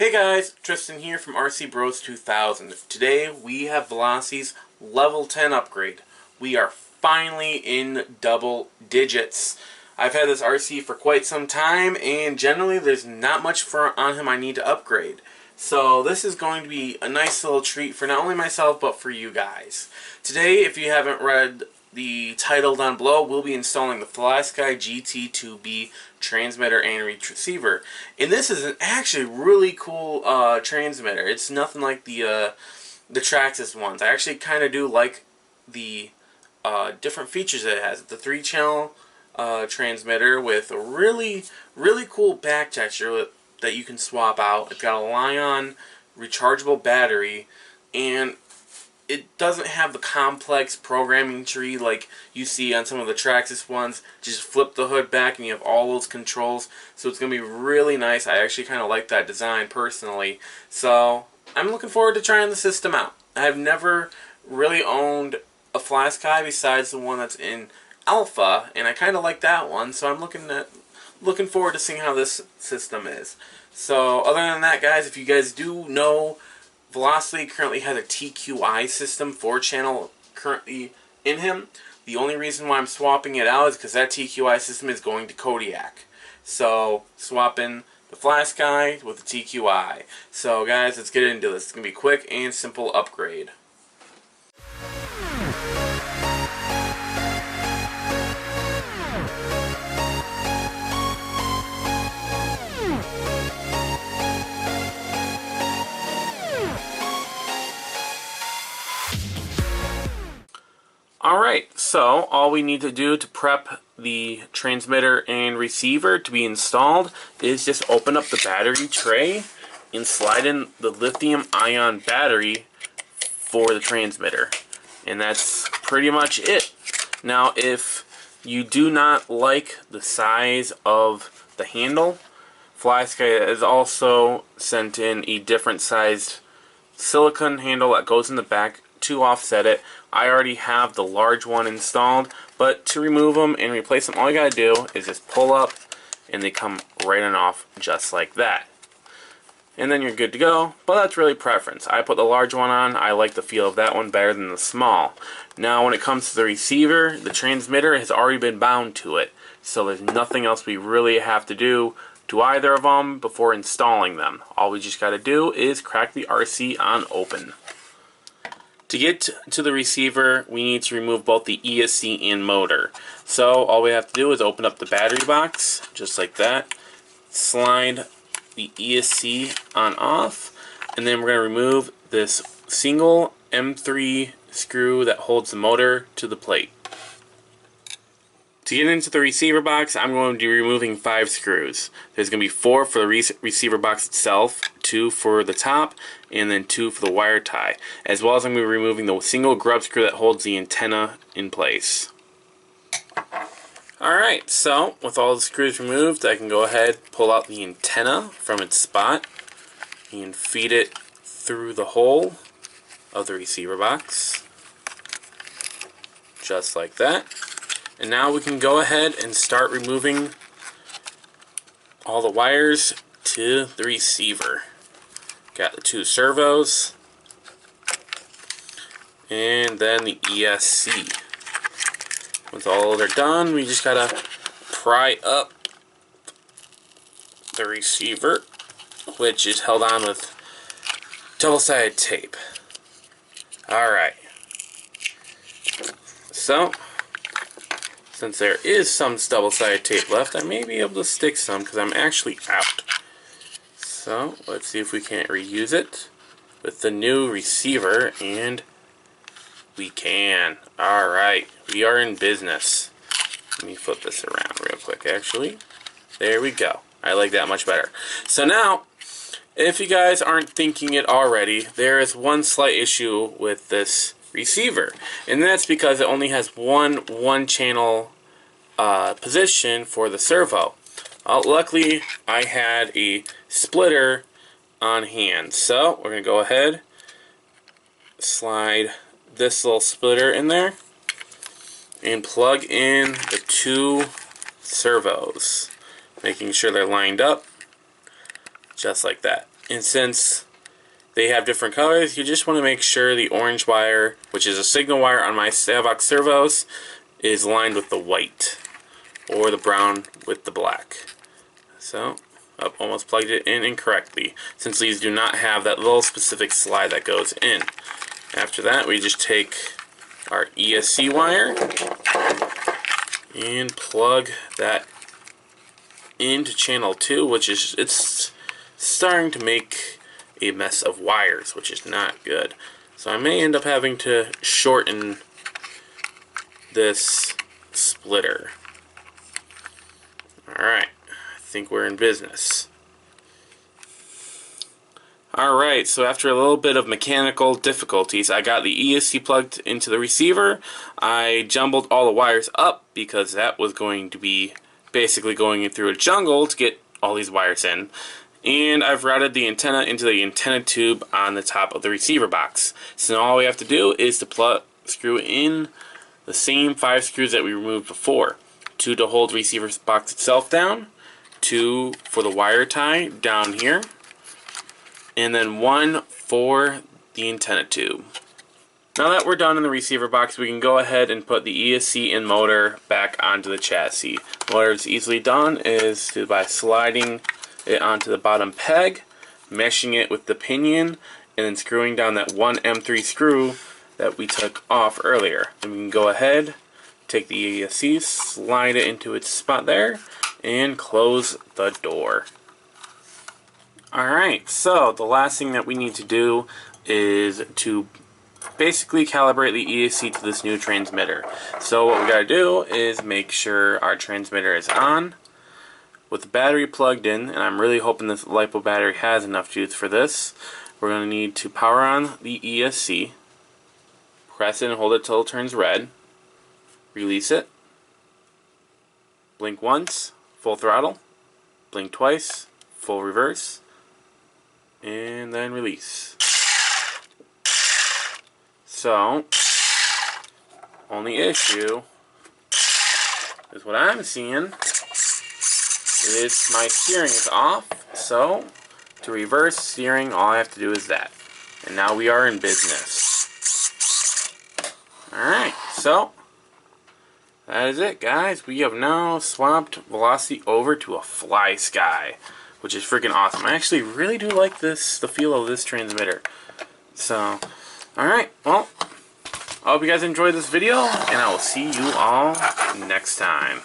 Hey guys, Tristan here from RC Bros 2000. Today we have Veloci's level 10 upgrade. We are finally in double digits. I've had this RC for quite some time and generally there's not much on him I need to upgrade. So this is going to be a nice little treat for not only myself but for you guys. Today, if you haven't read the title down below, we'll be installing the FlySky GT2B transmitter and receiver. And this is an actually really cool transmitter. It's nothing like the Traxxas ones. I actually kind of do like the different features that it has. The 3-channel transmitter with a really cool back texture that you can swap out. It's got a Li-ion rechargeable battery, and it doesn't have the complex programming tree like you see on some of the Traxxas ones. Just flip the hood back and you have all those controls. So it's going to be really nice. I actually kind of like that design personally. So I'm looking forward to trying the system out. I've never really owned a FlySky besides the one that's in alpha, and I kind of like that one. So I'm looking forward to seeing how this system is. So other than that, guys, if you guys do know, Veloci currently has a TQI system, 4-channel currently in him. The only reason why I'm swapping it out is because that TQI system is going to Kodiak. So swapping the FlySky with the TQI. So guys, let's get into this. It's going to be a quick and simple upgrade. Alright, so all we need to do to prep the transmitter and receiver to be installed is just open up the battery tray and slide in the lithium-ion battery for the transmitter. And that's pretty much it. Now, if you do not like the size of the handle, FlySky has also sent in a different sized silicone handle that goes in the back to offset it. I already have the large one installed, but to remove them and replace them, all you gotta do is just pull up and they come right on off just like that. And then you're good to go, but that's really preference. I put the large one on. I like the feel of that one better than the small. Now when it comes to the receiver, the transmitter has already been bound to it, so there's nothing else we really have to do to either of them before installing them. All we just gotta do is crack the RC on open. To get to the receiver, we need to remove both the ESC and motor. So all we have to do is open up the battery box, just like that. Slide the ESC on off, and then we're going to remove this single M3 screw that holds the motor to the plate. To get into the receiver box, I'm going to be removing 5 screws. There's going to be 4 for the receiver box itself, 2 for the top, and then 2 for the wire tie. As well as I'm going to be removing the single grub screw that holds the antenna in place. Alright, so with all the screws removed, I can go ahead, pull out the antenna from its spot, and feed it through the hole of the receiver box. Just like that. And now we can go ahead and start removing all the wires to the receiver. Got the 2 servos, and then the ESC. Once all they're done, we just gotta pry up the receiver, which is held on with double-sided tape. Alright. So, since there is some double-sided tape left, I may be able to stick some because I'm actually out. So, let's see if we can't reuse it with the new receiver, and we can. Alright, we are in business. Let me flip this around real quick, actually. There we go. I like that much better. So now, if you guys aren't thinking it already, there is one slight issue with this receiver, and that's because it only has one channel position for the servo. Luckily I had a splitter on hand, so we're gonna go ahead, slide this little splitter in there and plug in the 2 servos, making sure they're lined up just like that. And since they have different colors, you just want to make sure the orange wire, which is a signal wire on my Savox servos, is lined with the white, or the brown with the black. So, almost plugged it in incorrectly, since these do not have that little specific slide that goes in. After that, we just take our ESC wire and plug that into channel 2, which is, it's starting to make a mess of wires, which is not good. So I may end up having to shorten this splitter. Alright, I think we're in business. Alright, so after a little bit of mechanical difficulties, I got the ESC plugged into the receiver. I jumbled all the wires up because that was going to be basically going through a jungle to get all these wires in. And I've routed the antenna into the antenna tube on the top of the receiver box. So now all we have to do is to screw in the same 5 screws that we removed before. 2 to hold the receiver box itself down, 2 for the wire tie down here, and then 1 for the antenna tube. Now that we're done in the receiver box, we can go ahead and put the ESC and motor back onto the chassis. What is easily done is by sliding it onto the bottom peg, meshing it with the pinion, and then screwing down that 1 M3 screw that we took off earlier. And we can go ahead, take the ESC, slide it into its spot there, and close the door. Alright, so the last thing that we need to do is to basically calibrate the ESC to this new transmitter. So what we gotta do is make sure our transmitter is on with the battery plugged in, and I'm really hoping this LiPo battery has enough juice for this. We're gonna need to power on the ESC, press it and hold it till it turns red, release it, blink once, full throttle, blink twice, full reverse, and then release. So, only issue is what I'm seeing is my steering is off. So, to reverse steering, all I have to do is that. And now we are in business. Alright, so that is it, guys. We have now swapped velocity over to a FlySky, which is freaking awesome. I actually really do like the feel of this transmitter. So, alright, well, I hope you guys enjoyed this video, and I will see you all next time.